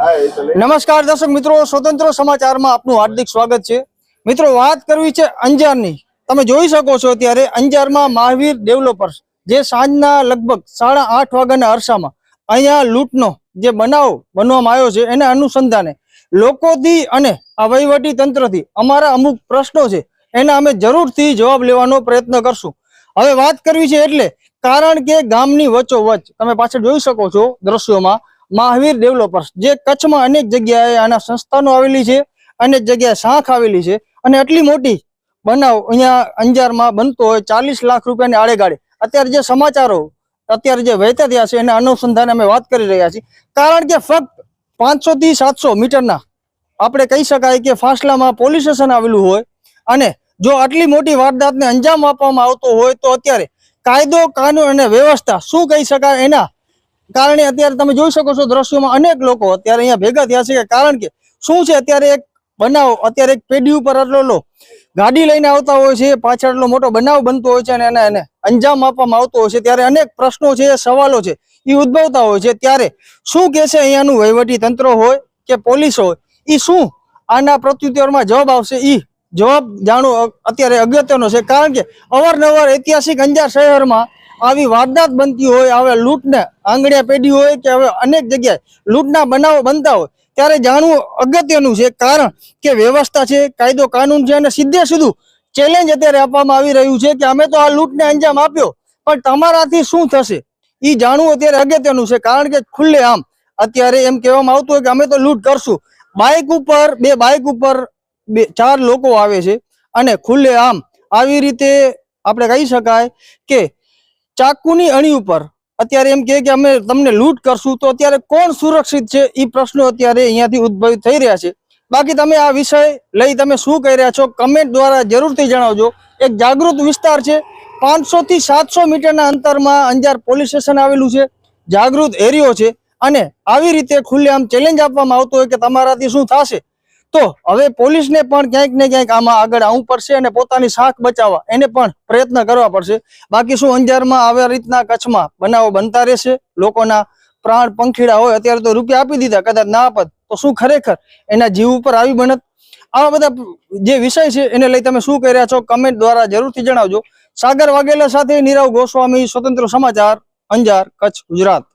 નમસ્કાર દર્શક મિત્રો, સ્વતંત્ર સમાચારમાં આપનું હાર્દિક સ્વાગત છે। મિત્રો, વાત કરવી છે અંજારની। તમે જોઈ શકો છો અત્યારે અંજારમાં મહાવીર ડેવલપર્સ જે સાંજના લગભગ 8:30 વાગ્યાના અરસામાં અહીંયા લૂંટનો જે બનાવ બનવામાં આવ્યો છે એને અનુસંધાને લોકોથી અને આ વહીવટી તંત્રથી અમારા અમુક પ્રશ્નો છે એના અમે જરૂરથી જવાબ લેવાનો પ્રયત્ન કરશું। હવે વાત કરવી છે એટલે કારણ કે ગામની વચ્ચોવચ્ચ તમે પાછળ જોઈ શકો છો દ્રશ્યોમાં મહાવીર ડેવલપર્સ જે કચ્છમાં અનેક જગ્યાએ આના સંસ્થાનો આવેલી છે, અનેક જગ્યાએ શાખ આવેલી છે અને આટલી મોટી બનાવ અહીંયા અંજારમાં બનતો હોય 40 લાખ રૂપિયાની આડેગાડે અત્યારે જે સમાચારો અત્યારે જે વહેતા થયા છે એના અનુસંધાને અમે વાત કરી રહ્યા છીએ। કારણ કે ફક્ત 500 થી 700 મીટરના આપણે કહી શકાય કે ફાસલામાં પોલીસ સ્ટેશન આવેલું હોય અને જો આટલી મોટી વારદાતને અંજામ આપવામાં આવતો હોય તો અત્યારે કાયદો કાનૂન અને વ્યવસ્થા શું કહી શકાય એના કારણે અત્યારે તમે જોઈ શકો છો દ્રશ્યોમાં અનેક લોકો અત્યારે અહીંયા ભેગા થયા છે। કારણ કે શું છે અત્યારે એક બનાવ અત્યારે એક પેઢી ઉપર આટલો ગાડી લઈને આવતા હોય છે, પાછળ એટલો મોટો બનાવ બનતો હોય છે અને એને અંજામ આપવામાં આવતો હોય છે ત્યારે અનેક પ્રશ્નો છે, સવાલો છે એ ઉદ્ભવતા હોય છે। ત્યારે શું કહેશે અહીંયાનું વહીવટી તંત્ર હોય કે પોલીસ હોય, એ શું આના પ્રત્યુત્તરમાં જવાબ આવશે, એ જવાબ જાણવો અત્યારે અગત્યનો છે। કારણ કે અવારનવાર ઐતિહાસિક અંજાર શહેરમાં આવી વારદાત બનતી હોય, હવે લૂંટને આંગળીયા પેઢી હોય કે હવે અનેક જગ્યાએ લૂંટના બનાવો બનતા હોય ત્યારે જાણવું અગત્યનું છે। કારણ કે વ્યવસ્થા છે, કાયદો કાનૂન છે અને સીધે સીધું ચેલેન્જ અત્યારે આપવામાં આવી રહ્યું છે કે અમે તો આ લૂંટને અંજામ આપ્યો પણ તમારાથી શું થશે એ જાણવું અત્યારે અગત્યનું છે। કારણ કે ખુલ્લે આમ અત્યારે એમ કહેવામાં આવતું હોય કે અમે તો લૂંટ કરશું, બાઇક ઉપર 4 લોકો આવે છે અને ખુલ્લે આમ આવી રીતે આપણે કહી શકાય કે ચાકુની અણી ઉપર અત્યારે એમ કે અમે તમને લૂંટ કરશું તો અત્યારે કોણ સુરક્ષિત છે એ પ્રશ્નો અત્યારે અહીંયાથી ઉદ્ભવિત થઈ રહ્યા છે। બાકી તમે આ વિષય લઈ તમે શું કહી રહ્યા છો કમેન્ટ દ્વારા જરૂરથી જણાવજો। એક જાગૃત વિસ્તાર છે, 500 થી 700 મીટરના અંતરમાં અંજાર પોલીસ સ્ટેશન આવેલું છે, જાગૃત એરિયો છે અને આવી રીતે ખુલ્લેઆમ ચેલેન્જ આપવામાં આવતો હોય કે તમારાથી શું થશે તો હવે પોલીસને પણ ક્યાંક ને ક્યાંક આમાં આગળ આવવું પડશે અને પોતાની શાખ બચાવવા એને પણ પ્રયત્ન કરવા પડશે। બાકી શું અંજારમાં આવા રીતના કચ્છમાં બનાવો બનતા રહેશે, લોકોના પ્રાણ પંખીડા હોય અત્યારે તો રૂપિયા આપી દીધા, કદાચ ના આપત તો શું ખરેખર એના જીવ ઉપર આવી બનત। આવા બધા જે વિષય છે એને લઈ તમે શું કહી રહ્યા છો કમેન્ટ દ્વારા જરૂરથી જણાવજો। સાગર વાઘેલા સાથે નીરવ ગોસ્વામી, સ્વતંત્ર સમાચાર, અંજાર, કચ્છ, ગુજરાત।